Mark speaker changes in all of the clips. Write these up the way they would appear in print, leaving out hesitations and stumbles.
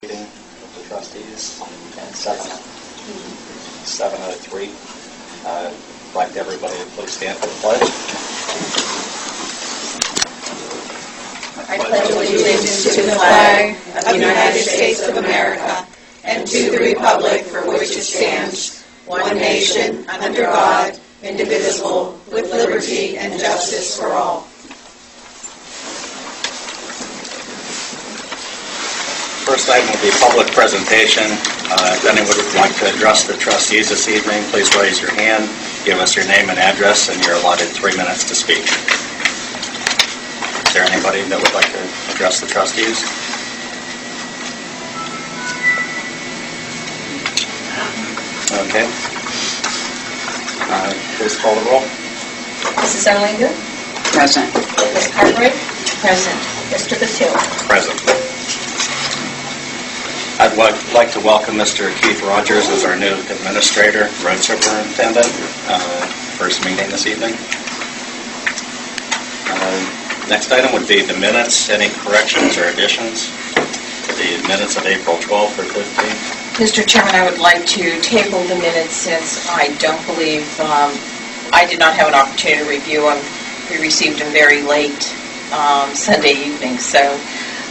Speaker 1: Meeting of the trustees and 7:03. I'd like everybody to please stand for the pledge.
Speaker 2: I pledge allegiance to the flag of the United States of America and to the republic for which it stands, one nation, under God, indivisible, with liberty and justice for all.
Speaker 1: First item will be public presentation. If anyone would like to address the trustees this evening, please raise your hand, give us your name and address, and you're allotted 3 minutes to speak. Is there anybody that would like to address the trustees? Okay. Please call the roll.
Speaker 3: Mrs. Erlinger?
Speaker 2: Present.
Speaker 3: Ms. Cartwright? Present. Mr. Batil?
Speaker 1: Present. I'd like to welcome Mr. Keith Rogers as our new administrator, road superintendent, first meeting this evening. Next item would be the minutes. Any corrections or additions to the minutes of April 12th or 15th?
Speaker 3: Mr. Chairman, I would like to table the minutes since I don't believe, I did not have an opportunity to review them. We received them very late Sunday evening, so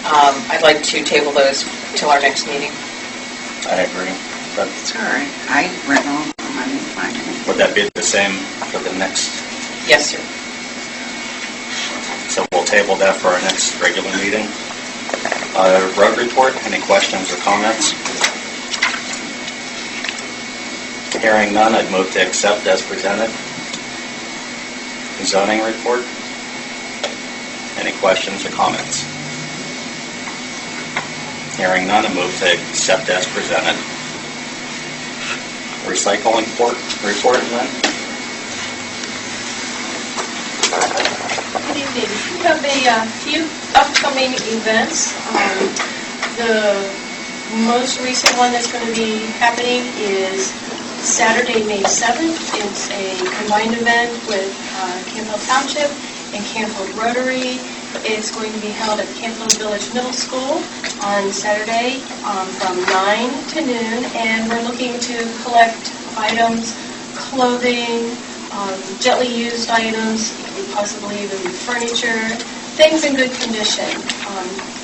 Speaker 3: I'd like to table those till our next meeting.
Speaker 1: I agree.
Speaker 2: It's all right. I read them. I didn't find them.
Speaker 1: Would that be the same for the next?
Speaker 3: Yes, sir.
Speaker 1: So we'll table that for our next regular meeting. Road report, any questions or comments? Hearing none, I'd move to accept as presented. Zoning report, any questions or comments? Hearing none, I move to accept as presented. Recycling report, Lynn?
Speaker 4: Good evening. We have a few upcoming events. The most recent one that's going to be happening is Saturday, May 7th. It's a combined event with Canfield Township and Canfield Rotary. It's going to be held at Canfield Village Middle School on Saturday from 9 to noon, and we're looking to collect items, clothing, gently used items, possibly even furniture, things in good condition.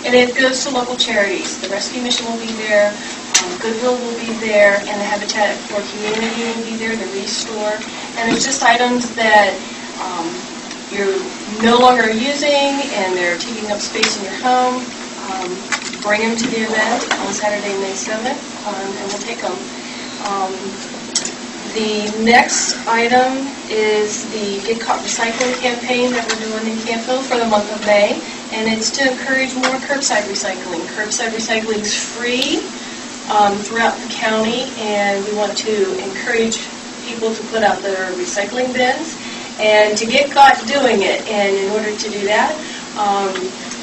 Speaker 4: And it goes to local charities. The Rescue Mission will be there, Goodwill will be there, and the Habitat for Humanity will be there, the Restore. And it's just items that you're no longer using and they're taking up space in your home. Bring them to the event on Saturday, May 7th, and we'll take them. The next item is the Get Caught Recycling campaign that we're doing in Canfield for the month of May, and it's to encourage more curbside recycling. Curbside recycling is free throughout the county, and we want to encourage people to put out their recycling bins and to get caught doing it. And in order to do that,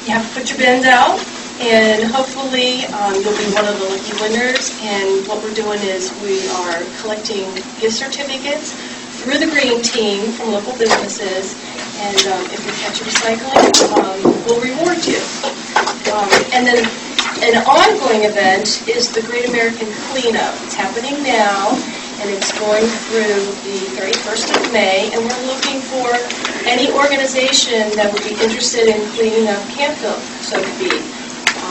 Speaker 4: you have to put your bins out, and hopefully you'll be one of the lucky winners. And what we're doing is we are collecting gift certificates through the green team from local businesses, and if you catch recycling, we'll reward you. And then an ongoing event is the Great American Cleanup. It's happening now, and it's going through the 31st of May, and we're looking for any organization that would be interested in cleaning up Canfield. So it could be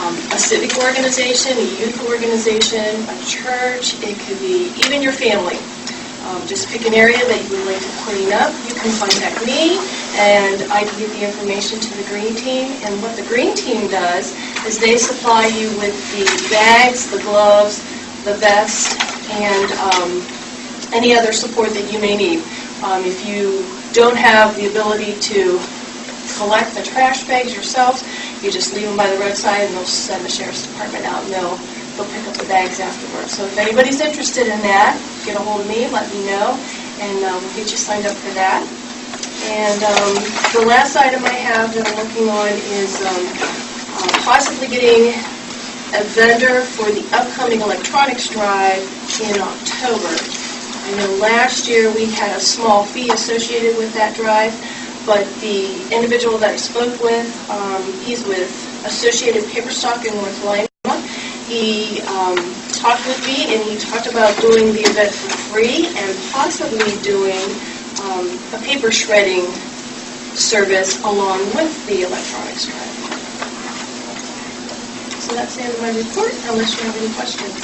Speaker 4: a civic organization, a youth organization, a church, it could be even your family. Just pick an area that you would like to clean up. You can contact me, and I can get the information to the green team. And what the green team does is they supply you with the bags, the gloves, the vest, and any other support that you may need. If you don't have the ability to collect the trash bags yourselves, you just leave them by the roadside, and they'll send the sheriff's department out, and they'll pick up the bags afterwards. So if anybody's interested in that, get a hold of me, let me know, and we'll get you signed up for that. And the last item I have that I'm working on is possibly getting a vendor for the upcoming electronics drive in October. I know last year we had a small fee associated with that drive, but the individual that I spoke with, he's with Associated Paper Stock in North Lima, He talked with me, and he talked about doing the event for free and possibly doing a paper shredding service along with the electronic shred. So that's the end of my report, unless you have any questions.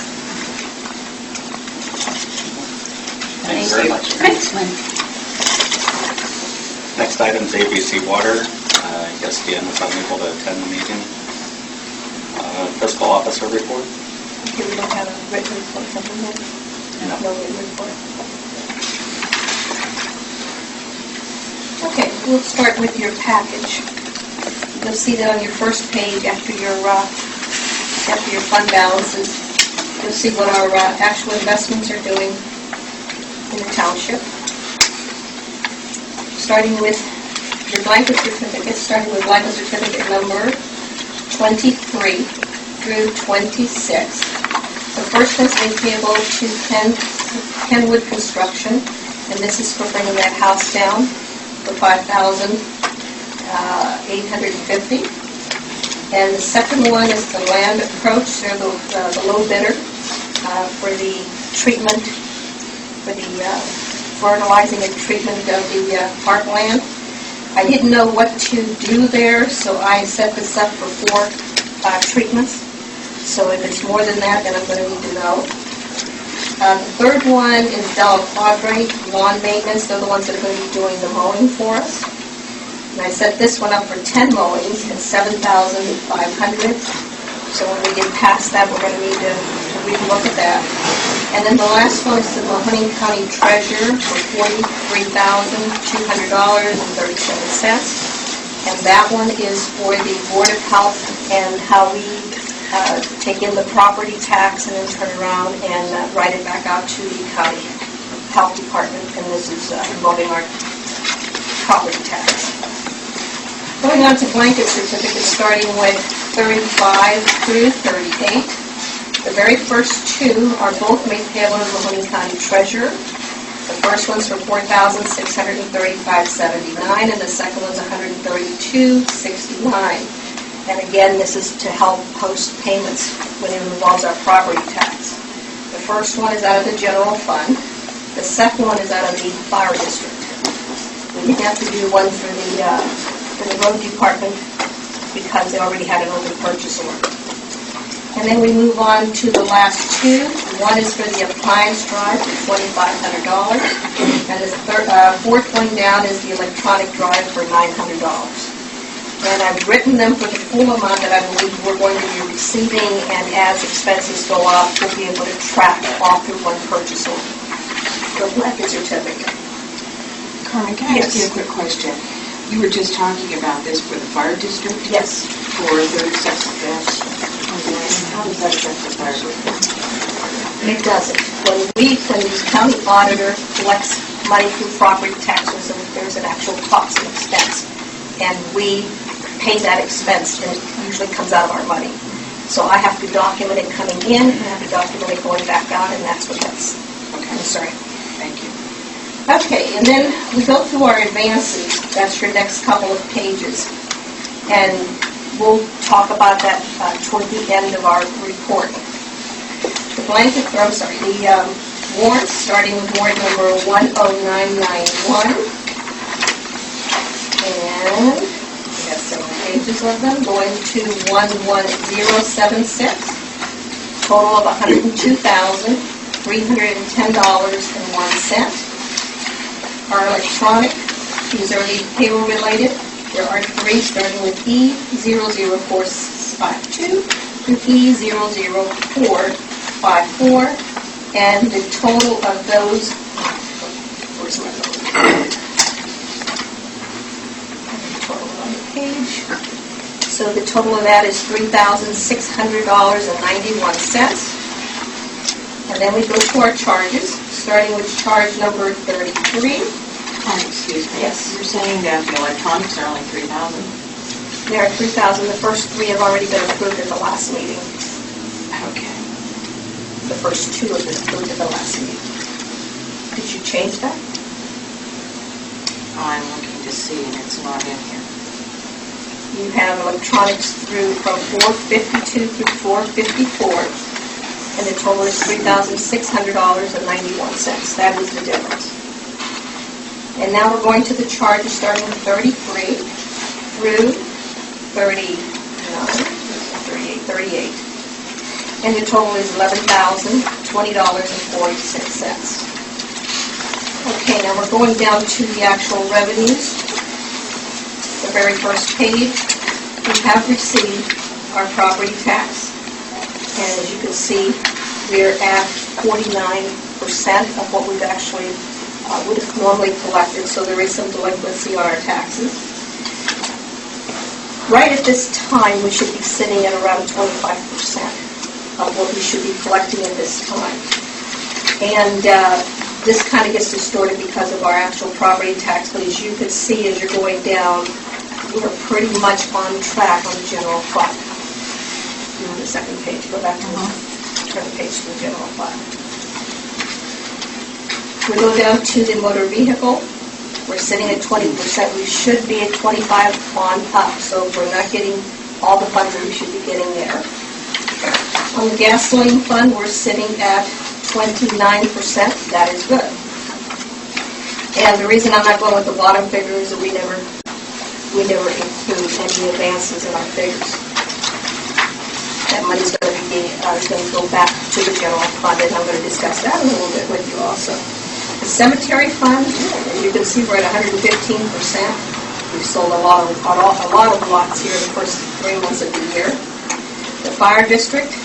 Speaker 1: Thank you very much.
Speaker 2: Excellent.
Speaker 1: Next item is ABC Water. I guess Dan was unable to attend the meeting. Fiscal Officer report?
Speaker 2: Okay, we don't have a written report from him yet?
Speaker 1: No.
Speaker 2: No written report. Okay, we'll start with your package. You'll see that on your first page after your fund balances. You'll see what our actual investments are doing in the township. Starting with your blanket certificate, starting with blanket certificate number 23 through 26. The first one's made payable to Kenwood Construction, and this is for bringing that house down for $5,850. And the second one is the Land Approach. They're the low bidder for the treatment, for the fertilizing and treatment of the parkland. I didn't know what to do there, so I set this up for 4 treatments. So if it's more than that, then I'm going to need to know. The third one is Della Quadre Lawn Maintenance. They're the ones that are going to be doing the mowing for us. And I set this one up for 10 mowings at $7,500. So when we get past that, we're going to need to relook at that. And then the last one is the Mahoning County Treasurer for $43,200.37. And that one is for the Board of Health and how we take in the property tax and then turn around and write it back out to the county health department. And this is involving our property tax. Going on to blanket certificates, starting with 35 through 38. The very first 2 are both made payable to the Mahoning County Treasurer. The first one's for $4,635.79, and the second one's $132.69. And again, this is to help post payments when it involves our property tax. The first one is out of the general fund. The second one is out of the fire district. We didn't have to do one for the road department because they already had an open purchase order. And then we move on to the last 2. One is for the appliance drive for $2,500. And the fourth one down is the electronic drive for $900. And I've written them for the full amount that I believe we're going to be receiving, and as expenses go up, we'll be able to track all through one purchase order. The blanket certificate.
Speaker 5: Carmen, can I ask you a quick question? You were just talking about this for the fire district?
Speaker 2: Yes.
Speaker 5: For their excessive gas. How does that affect the fire district?
Speaker 2: It doesn't. When the county auditor collects money through property taxes, and there's an actual cost and expense, and we pay that expense, and it usually comes out of our money. So I have to document it coming in, and I have to document it going back out, and that's what that's concerning.
Speaker 5: Thank you.
Speaker 2: Okay, and then we go through our advances. That's your next couple of pages. And we'll talk about that toward the end of our report. The warrants, starting with warrant number 10991. And we have several pages of them, going to 11076, total of $102,310.01. Our electronic, these are the payroll related. There are 3, starting with E00452 through E00454, and the total of those, where's my total? Page. So the total of that is $3,600.91. And then we go to our charges, starting with charge number 33.
Speaker 5: Excuse me.
Speaker 2: Yes.
Speaker 5: You're saying that the electronics are only $3,000?
Speaker 2: There are 3,000. The first 3 have already been approved at the last meeting.
Speaker 5: Okay.
Speaker 2: The first 2 have been approved at the last meeting. Did you change that?
Speaker 5: I'm looking to see, and it's not in here.
Speaker 2: you have electronics through from 452 through 454, and the total is $3,600.91. That is the difference. And now we're going to the charges starting with 33 through 38. And the total is $11,020.46. Okay, now we're going down to the actual revenues. The very first page, we have received our property tax. And as you can see, we're at 49% of what we've actually would have normally collected, so there is some delinquency on our taxes. Right at this time, we should be sitting at around 25% of what we should be collecting at this time. And this kind of gets distorted because of our actual property tax, but as you can see, as you're going down, we're pretty much on track on the general fund. On the second page, go back to turn the page to the general fund. We go down to the motor vehicle. We're sitting at 20%. We should be at 25 on up, so we're not getting all the funds that we should be getting there. On the gasoline fund, we're sitting at 29%. That is good. And the reason I'm not going with the bottom figure is that we never include any advances in our figures. That money's going to be go back to the general fund, and I'm going to discuss that a little bit with you also. The cemetery fund, as you can see, we're at 115%. We've sold a lot of lots here in the first 3 months of the year. The fire district,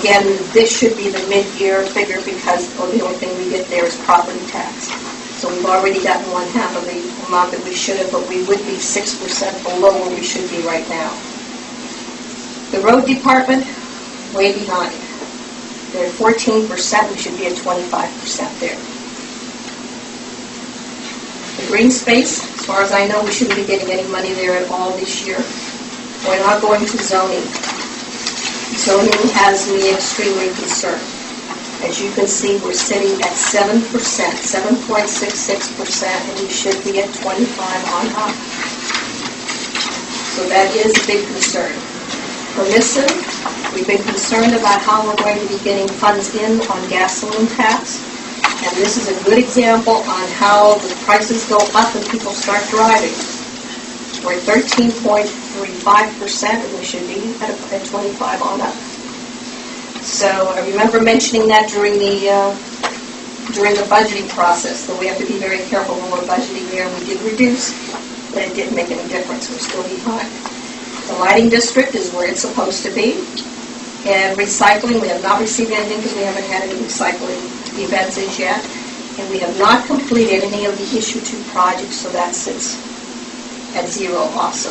Speaker 2: again, this should be the mid-year figure because the only thing we get there is property tax. So we've already gotten 1/2 of the amount that we should have, but we would be 6% below where we should be right now. The road department, way behind. They're at 14%. We should be at 25% there. The green space, as far as I know, we shouldn't be getting any money there at all this year. We're not going to zoning. Zoning has me extremely concerned. As you can see, we're sitting at 7%, 7.66%, and we should be at 25 on up. So that is a big concern. Permissive, we've been concerned about how we're going to be getting funds in on gasoline tax. And this is a good example on how the prices go up and people start driving. We're at 13.35%, and we should be at 25 on up. So I remember mentioning that during the budgeting process, that we have to be very careful when we're budgeting there. We did reduce, but it didn't make any difference. We're still behind. The lighting district is where it's supposed to be. And recycling, we have not received anything because we haven't had any recycling events as yet. And we have not completed any of the issue 2 projects, so that sits at 0 also.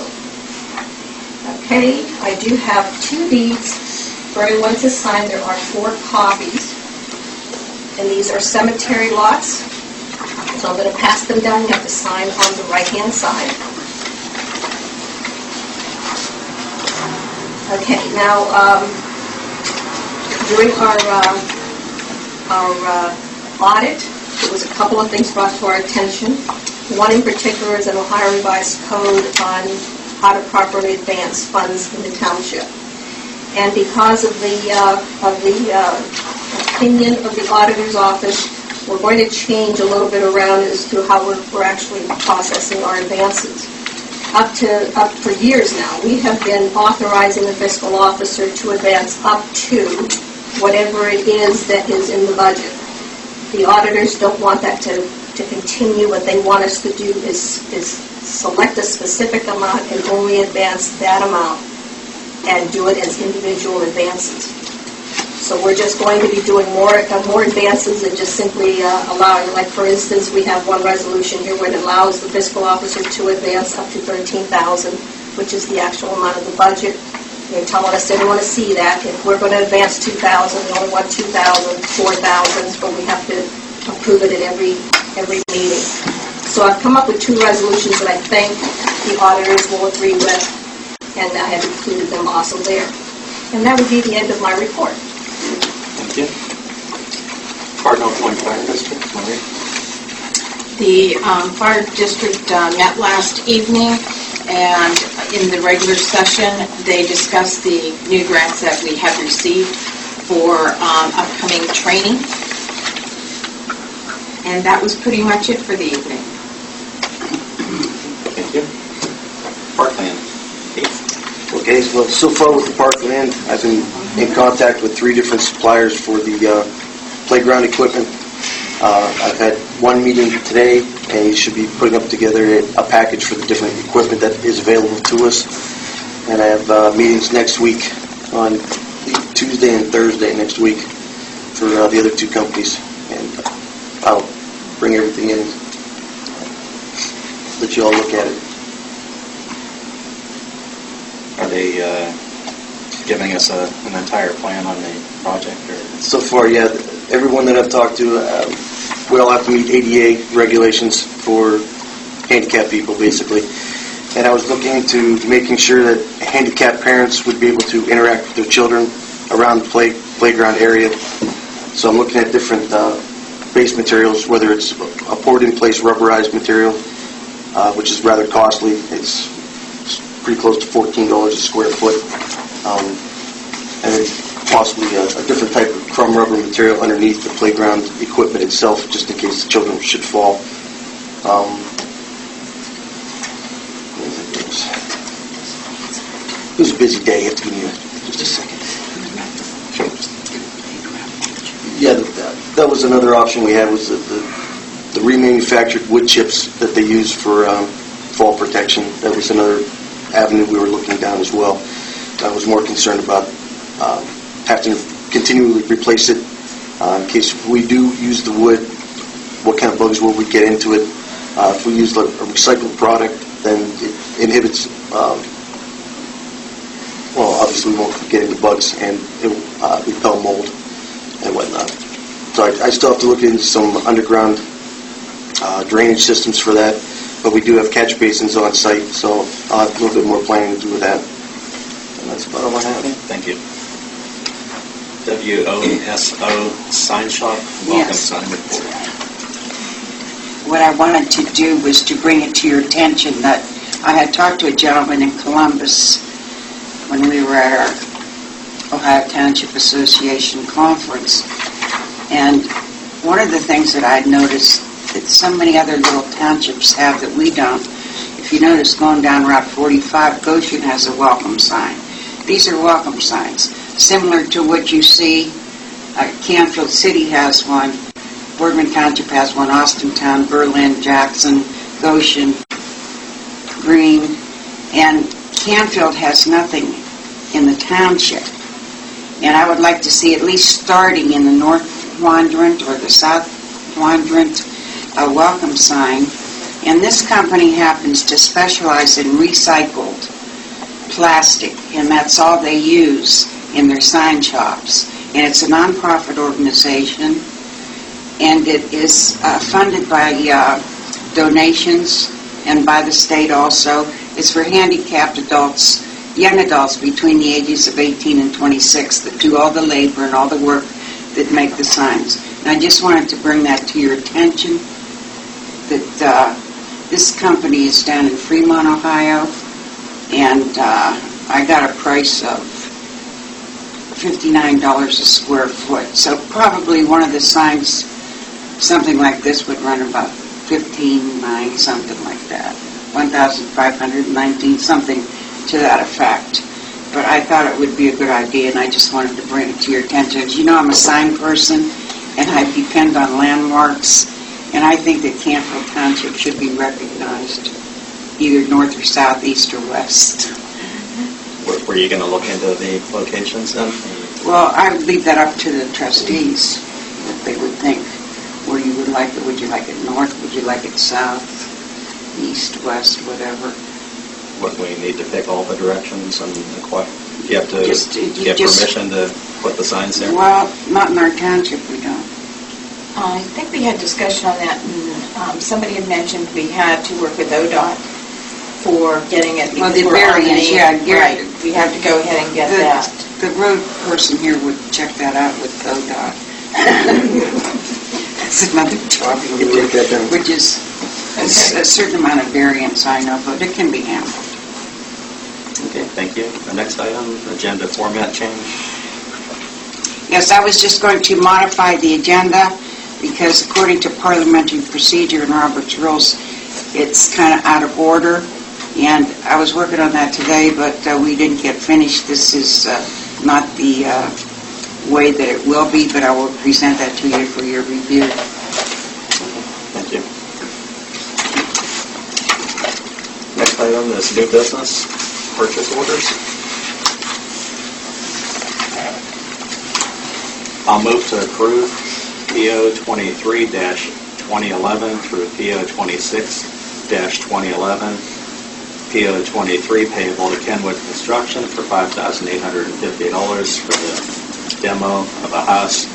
Speaker 2: Okay, I do have 2 deeds for everyone to sign. There are 4 copies. And these are cemetery lots. So I'm going to pass them down. You have to sign on the right-hand side. Okay, now, during our audit, there was a couple of things brought to our attention. One in particular is an Ohio Revised Code on how to properly advance funds in the township. And because of the opinion of the auditor's office, we're going to change a little bit around as to how we're actually processing our advances. Up for years now, we have been authorizing the fiscal officer to advance up to whatever it is that is in the budget. The auditors don't want that to continue. What they want us to do is select a specific amount and only advance that amount and do it as individual advances. So we're just going to be doing more advances and just simply allowing, like for instance, we have one resolution here where it allows the fiscal officer to advance up to $13,000, which is the actual amount of the budget. They're telling us they don't want to see that. If we're going to advance $2,000, we only want $2,000, $4,000, but we have to approve it at every meeting. So I've come up with 2 resolutions that I think the auditors will agree with, and I have included them also there. And that would be the end of my report.
Speaker 6: Thank you. Cardinal Point Fire District, Marie.
Speaker 5: The fire district met last evening, and in the regular session, they discussed the new grants that we have received for upcoming training. And that was pretty much it for the evening.
Speaker 1: Thank you. Parkland.
Speaker 7: Okay, well, so far with the Parkland, I've been in contact with 3 different suppliers for the playground equipment. I've had one meeting today, and he should be putting up together a package for the different equipment that is available to us. And I have meetings next week on Tuesday and Thursday next week for the other 2 companies. And I'll bring everything in, let you all look at it.
Speaker 1: Are they giving us an entire plan on the project? Or?
Speaker 7: So far, yeah, everyone that I've talked to, we all have to meet ADA regulations for handicapped people, basically. And I was looking into making sure that handicapped parents would be able to interact with their children around the playground area. So I'm looking at different base materials, whether it's a poured-in-place rubberized material, which is rather costly. It's pretty close to $14 a square foot. And then possibly a different type of crumb rubber material underneath the playground equipment itself, just in case the children should fall. It was a busy day. You have to give me just a second. Yeah, that was another option we had, was the remanufactured wood chips that they use for fall protection. That was another avenue we were looking down as well. I was more concerned about having to continually replace it in case we do use the wood. What kind of bugs will we get into it? If we use a recycled product, then it inhibits. Well, obviously we won't get into bugs, and it will repel mold and whatnot. So I still have to look into some underground drainage systems for that. But we do have catch basins on site, so I'll have a little bit more planning to do with that. And that's about all I have.
Speaker 1: Thank you. WOSO Sign Shop. Welcome,
Speaker 8: Yes.
Speaker 1: sign report.
Speaker 8: What I wanted to do was to bring it to your attention that I had talked to a gentleman in Columbus when we were at our Ohio Township Association conference. And one of the things that I'd noticed that so many other little townships have that we don't, if you notice going down Route 45, Goshen has a welcome sign. These are welcome signs, similar to what you see. Canfield City has one, Boardman Township has one, Austintown, Berlin, Jackson, Goshen, Greene, and Canfield has nothing in the township. And I would like to see, at least starting in the North Quadrant or the South Quadrant, a welcome sign. And this company happens to specialize in recycled plastic, and that's all they use in their sign shops. And it's a nonprofit organization, and it is funded by donations and by the state also. It's for handicapped adults, young adults between the ages of 18 and 26 that do all the labor and all the work that make the signs. And I just wanted to bring that to your attention, that this company is down in Fremont, Ohio, and I got a price of $59 a square foot. So probably one of the signs, something like this, would run about $15,900, something like that. $1,519, something to that effect. But I thought it would be a good idea, and I just wanted to bring it to your attention. As you know, I'm a sign person, and I depend on landmarks, and I think that Canfield Township should be recognized, either north or south, east or west.
Speaker 1: Were you going to look into the locations then?
Speaker 8: Well, I would leave that up to the trustees, what they would think, where you would like it. Would you like it north? Would you like it south, east, west, whatever?
Speaker 1: What, we need to pick all the directions and acquire? You have to get
Speaker 8: just
Speaker 1: permission to put the signs there?
Speaker 8: Well, not in our township, we don't.
Speaker 5: I think we had discussion on that, and somebody had mentioned we had to work with ODOT for getting it.
Speaker 8: Well, the
Speaker 5: because we're on
Speaker 8: variance, yeah.
Speaker 5: Right, we have to go ahead and get that.
Speaker 8: The road person here would check that out with ODOT. That's another topic,
Speaker 7: You can take that down.
Speaker 8: which is a certain amount of variance, I know, but it can be handled.
Speaker 1: Okay, thank you. The next item, agenda format change.
Speaker 8: Yes, I was just going to modify the agenda because according to parliamentary procedure and Robert's rules, it's kind of out of order. And I was working on that today, but we didn't get finished. This is not the way that it will be, but I will present that to you for your review.
Speaker 1: Thank you. Next item is new business, purchase orders. I'll move to approve PO 23-2011 through PO 26-2011. PO 23 payable to Kenwood Construction for $5,850 for the demo of a house.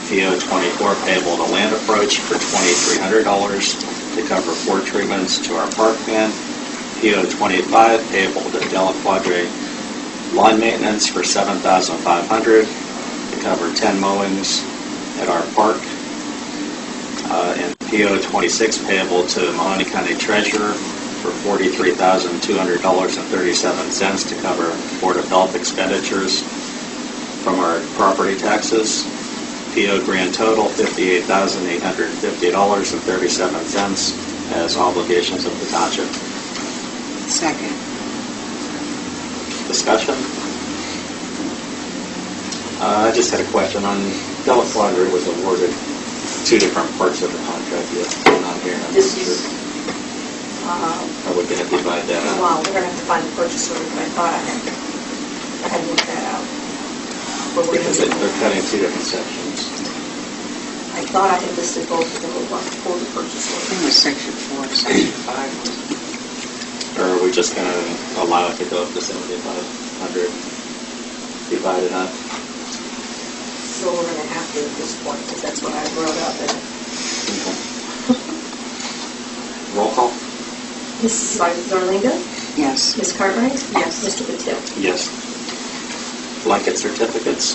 Speaker 1: PO 24 payable to Land Approach for $2,300 to cover floor treatments to our park van. PO 25 payable to Della Quadre lawn maintenance for $7,500 to cover 10 mowings at our park. And PO 26 payable to Mahoney County Treasurer for $43,200.37 to cover Board of Health expenditures from our property taxes. PO grand total $58,850.37 as obligations of the township.
Speaker 8: Second.
Speaker 1: Discussion? I just had a question on Della Quadre was awarded two different parts of the contract. Yes, not here.
Speaker 9: This is,
Speaker 1: Are we going to divide that out?
Speaker 9: well, we're going to have to find the purchase order, but I thought I had worked that out. But we're
Speaker 1: Because
Speaker 9: gonna do-
Speaker 1: they're cutting two different sections.
Speaker 9: I thought I had listed both of them for the purchase
Speaker 8: I
Speaker 9: order.
Speaker 8: think it was section 4, section 5.
Speaker 1: Or are we just going to allow it to go up to 7,500 divided up?
Speaker 9: So we're going to have to at this point, because that's what I wrote up. And
Speaker 1: Roll call?
Speaker 9: Mrs. Zarlinga?
Speaker 8: Yes.
Speaker 9: Ms. Cartwright?
Speaker 3: Yes.
Speaker 9: Mr. Patil?
Speaker 1: Yes. Blanket certificates?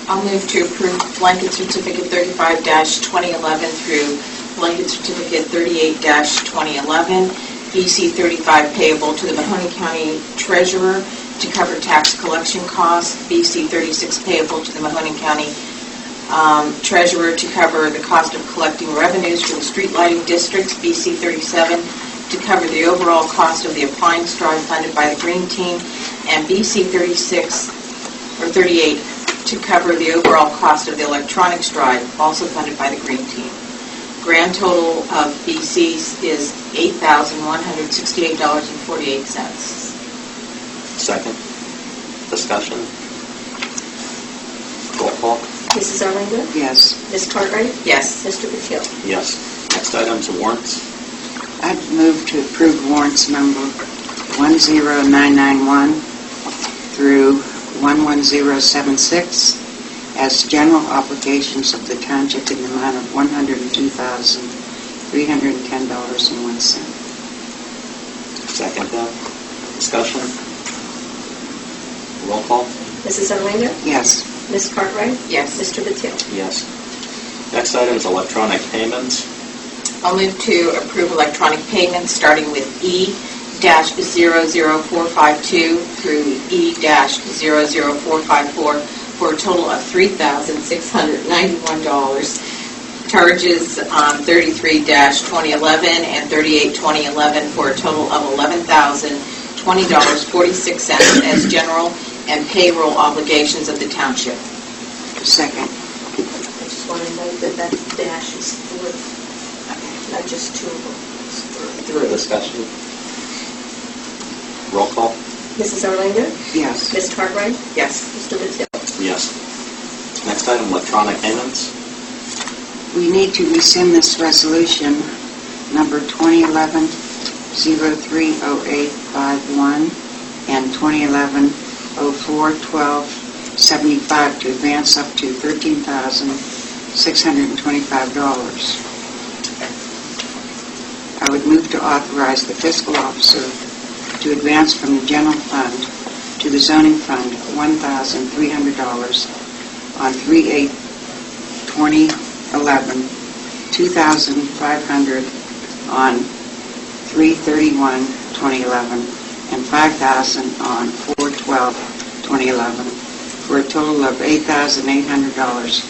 Speaker 3: I'll move to approve blanket certificate 35-2011 through blanket certificate 38-2011, BC 35 payable to the Mahoney County Treasurer to cover tax collection costs, BC 36 payable to the Mahoney County Treasurer to cover the cost of collecting revenues for the street lighting districts, BC 37 to cover the overall cost of the appliance drive funded by the Green Team, and BC 36 or 38 to cover the overall cost of the electronics drive, also funded by the Green Team. Grand total of BC's is $8,168.48.
Speaker 1: Second. Discussion? Roll call?
Speaker 9: Mrs. Zarlinga?
Speaker 8: Yes.
Speaker 9: Ms. Cartwright?
Speaker 3: Yes.
Speaker 9: Mr. Patil?
Speaker 1: Yes. Next item's warrants.
Speaker 8: I'd move to approve warrants number 10991 through 11076 as general obligations of the township in the amount of $102,310.01.
Speaker 1: Second that. Discussion? Roll call?
Speaker 9: Mrs. Zarlinga?
Speaker 8: Yes.
Speaker 9: Ms. Cartwright?
Speaker 3: Yes.
Speaker 9: Mr. Patil?
Speaker 1: Yes. Next item is electronic payments.
Speaker 3: I'll move to approve electronic payments starting with E-00452 through E-00454 for a total of $3,691. Charges 33-2011 and 38-2011 for a total of $11,020.46 as general and payroll obligations of the township.
Speaker 8: Second.
Speaker 9: I just want to note that that dash is through, not just two of them. It's through.
Speaker 1: Discussion? Roll call?
Speaker 9: Mrs. Zarlinga?
Speaker 8: Yes.
Speaker 9: Ms. Cartwright?
Speaker 3: Yes.
Speaker 9: Mr. Patil?
Speaker 1: Yes. Next item, electronic payments.
Speaker 8: We need to rescind this resolution number 2011-030851 and 2011-041275 to advance up to $13,625. I would move to authorize the fiscal officer to advance from the general fund to the zoning fund $1,300 on 3/8/2011, $2,500 on 3/31/2011, and $5,000 on 4/12/2011, for a total of $8,800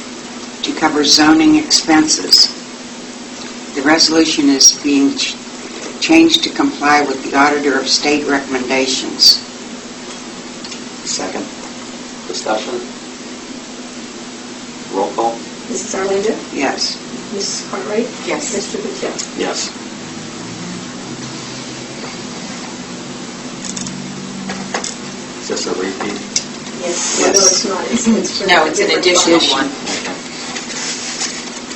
Speaker 8: to cover zoning expenses. The resolution is being changed to comply with the Auditor of State recommendations.
Speaker 1: Second. Discussion? Roll call?
Speaker 9: Mrs. Arlinda?
Speaker 8: Yes.
Speaker 9: Mrs. Cartwright?
Speaker 5: Yes.
Speaker 9: Mr. Patil?
Speaker 1: Yes. Is this a repeat?
Speaker 9: Yes. No, it's not. It's for
Speaker 3: No, it's an
Speaker 9: different
Speaker 3: additional
Speaker 9: fund.
Speaker 3: one.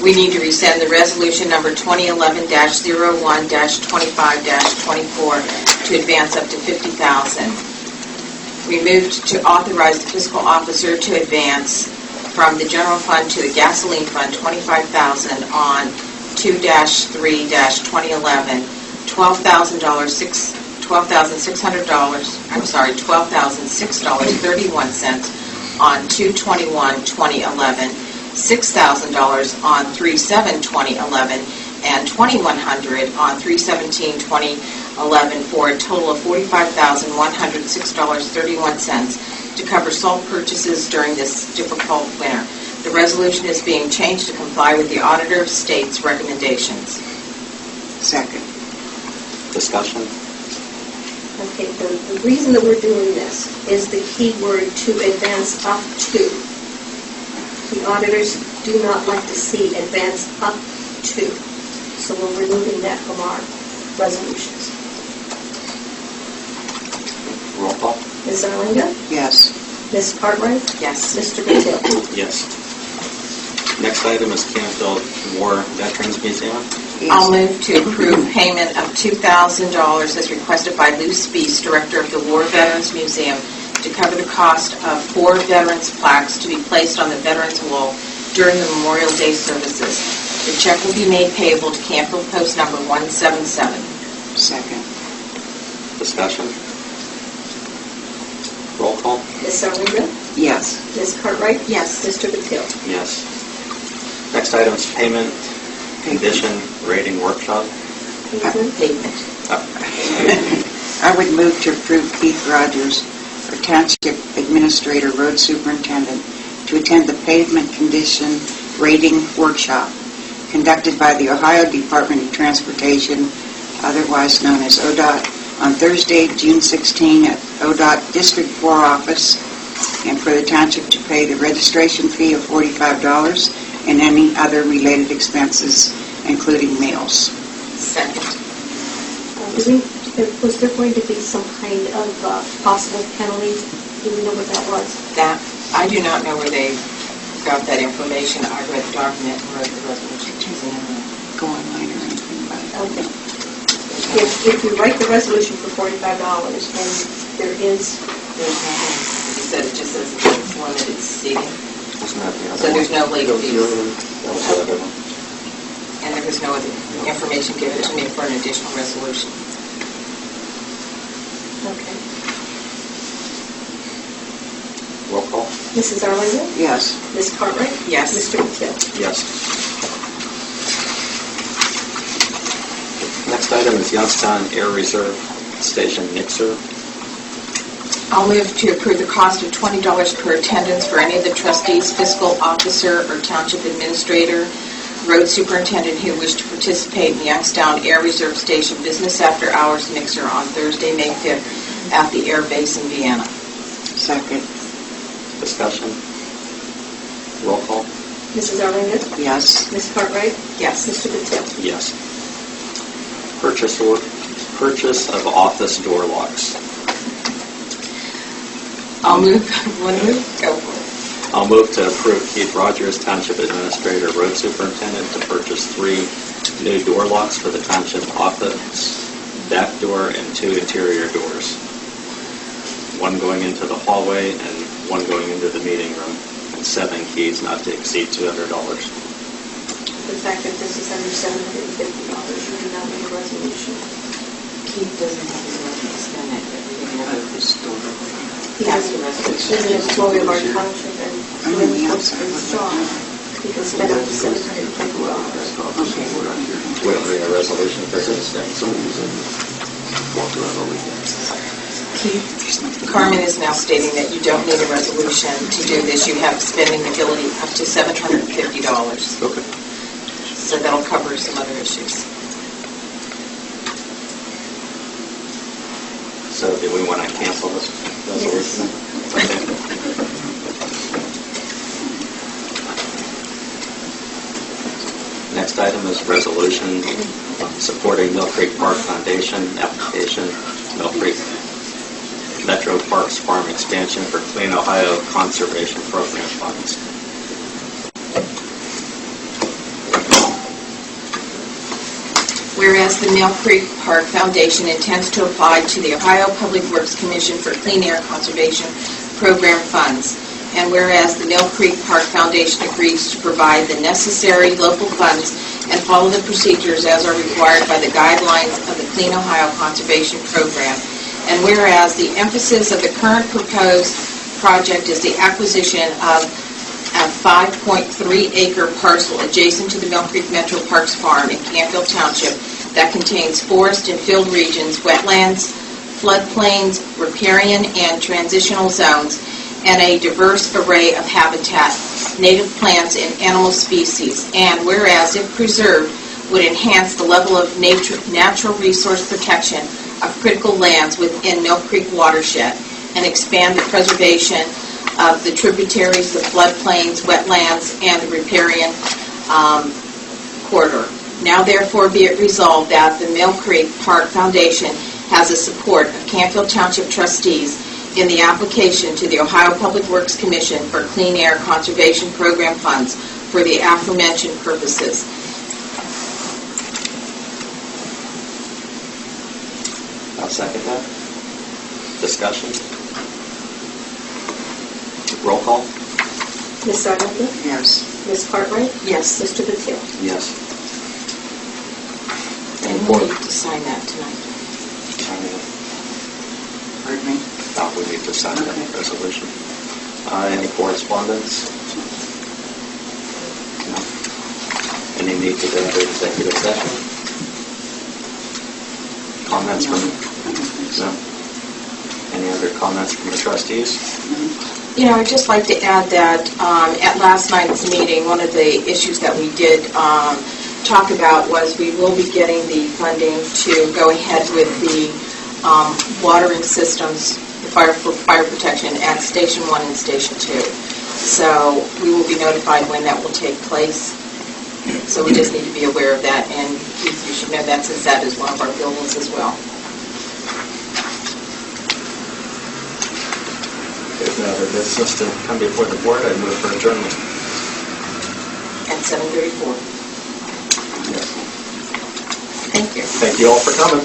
Speaker 3: We need to rescind the resolution number 2011-01-25-24 to advance up to $50,000. We moved to authorize the fiscal officer to advance from the general fund to the gasoline fund $25,000 on 2-3-2011, $12,631 on 2/21/2011, $6,000 on 3/7/2011, and $2,100 on 3/17/2011, for a total of $45,106.31 to cover salt purchases during this difficult winter. The resolution is being changed to comply with the Auditor of State's recommendations.
Speaker 8: Second.
Speaker 1: Discussion?
Speaker 9: Okay, the reason that we're doing this is the key word to advance up to. The auditors do not like to see advance up to, so we're removing that from our resolutions.
Speaker 1: Roll call?
Speaker 9: Ms. Arlinda?
Speaker 8: Yes.
Speaker 9: Ms. Cartwright?
Speaker 3: Yes.
Speaker 9: Mr. Patil?
Speaker 1: Yes. Next item is Canfield War Veterans Museum.
Speaker 3: I'll move to approve payment of $2,000 as requested by Lou Spees, Director of the War Veterans Museum, to cover the cost of 4 veterans plaques to be placed on the Veterans Wall during the Memorial Day services. The check will be made payable to Canfield Post number 177.
Speaker 8: Second.
Speaker 1: Discussion? Roll call?
Speaker 9: Ms. Arlinda?
Speaker 8: Yes.
Speaker 9: Ms. Cartwright?
Speaker 3: Yes.
Speaker 9: Mr. Patil?
Speaker 1: Yes. Next item is payment condition rating workshop.
Speaker 3: Payment.
Speaker 8: I would move to approve Keith Rogers, our Township Administrator, Road Superintendent, to attend the pavement condition rating workshop conducted by the Ohio Department of Transportation, otherwise known as ODOT, on Thursday, June 16 at ODOT District 4 office, and for the Township to pay the registration fee of $45 and any other related expenses, including meals.
Speaker 3: Second.
Speaker 9: Was there going to be some kind of possible penalty? Do we know what that was?
Speaker 3: That, I do not know where they got that information. I read the document and wrote the resolution.
Speaker 8: Go online or anything about it.
Speaker 9: Okay. If you write the resolution for $45, and there is,
Speaker 3: You said it just says it's limited seating,
Speaker 1: Wasn't that the other
Speaker 3: so there's
Speaker 1: one?
Speaker 3: no late fees.
Speaker 1: That was the other one.
Speaker 3: And there was no other information given to me for an additional resolution.
Speaker 9: okay.
Speaker 1: Roll call?
Speaker 9: Mrs. Arlinda?
Speaker 8: Yes.
Speaker 9: Ms. Cartwright?
Speaker 3: Yes.
Speaker 9: Mr. Patil?
Speaker 1: Yes. Next item is Youngstown Air Reserve Station mixer.
Speaker 3: I'll move to approve the cost of $20 per attendance for any of the trustees, fiscal officer, or township administrator, road superintendent who wish to participate in the Youngstown Air Reserve Station Business After Hours Mixer on Thursday, May 5th at the Air Base in Vienna.
Speaker 8: Second.
Speaker 1: Discussion? Roll call?
Speaker 9: Mrs. Arlinda?
Speaker 8: Yes.
Speaker 9: Ms. Cartwright?
Speaker 3: Yes.
Speaker 9: Mr. Patil?
Speaker 1: Yes. Purchase of office door locks.
Speaker 3: I'll move. Want to move? Go for it.
Speaker 1: I'll move to approve Keith Rogers, Township Administrator, Road Superintendent, to purchase 3 new door locks for the Township office, back door, and 2 interior doors. One going into the hallway and one going into the meeting room, and 7 keys not to exceed $200.
Speaker 9: The fact that this is under $750, you do not need a resolution.
Speaker 3: Keith doesn't have the right to spend it, but we can have it this door.
Speaker 9: He has an employee of our township, and when he comes to his job, he can spend up to $750.
Speaker 1: Will there be a resolution for this?
Speaker 5: Keith, Carmen is now stating that you don't need a resolution to do this. You have spending ability up to $750.
Speaker 7: Okay.
Speaker 5: So that'll cover some other issues.
Speaker 1: So do we want to cancel this resolution? Okay. Next item is resolution supporting Mill Creek Park Foundation application, Mill Creek Metro Parks Farm expansion for Clean Ohio Conservation Program funds.
Speaker 5: Whereas the Mill Creek Park Foundation intends to apply to the Ohio Public Works Commission for Clean Air Conservation Program funds, and whereas the Mill Creek Park Foundation agrees to provide the necessary local funds and follow the procedures as are required by the guidelines of the Clean Ohio Conservation Program, and whereas the emphasis of the current proposed project is the acquisition of a 5.3-acre parcel adjacent to the Mill Creek Metro Parks Farm in Canfield Township that contains forest and field regions, wetlands, floodplains, riparian and transitional zones, and a diverse array of habitat, native plants, and animal species. And whereas, if preserved, would enhance the level of natural resource protection of critical lands within Mill Creek watershed and expand the preservation of the tributaries, the floodplains, wetlands, and the riparian corridor. Now therefore be it resolved that the Mill Creek Park Foundation has the support of Canfield Township trustees in the application to the Ohio Public Works Commission for Clean Air Conservation Program funds for the aforementioned purposes.
Speaker 1: I'll second that. Discussion? Roll call?
Speaker 9: Ms. Sargent?
Speaker 8: Yes.
Speaker 9: Ms. Cartwright?
Speaker 5: Yes.
Speaker 9: Mr. Patil?
Speaker 1: Yes.
Speaker 5: And we need to sign that tonight.
Speaker 8: Pardon me?
Speaker 1: We need to sign that resolution. Any correspondence? No. Any need to go into executive session? Comments from? No. Any other comments from the trustees?
Speaker 5: You know, I'd just like to add that at last night's meeting, one of the issues that we did talk about was we will be getting the funding to go ahead with the watering systems for fire protection at Station 1 and Station 2. So we will be notified when that will take place. So we just need to be aware of that, and Keith, you should know that since that is one of our buildings as well.
Speaker 1: There's no other business to come before the board. I move for adjournment.
Speaker 5: At 7:34.
Speaker 1: Yes.
Speaker 5: Thank you.
Speaker 1: Thank you all for coming.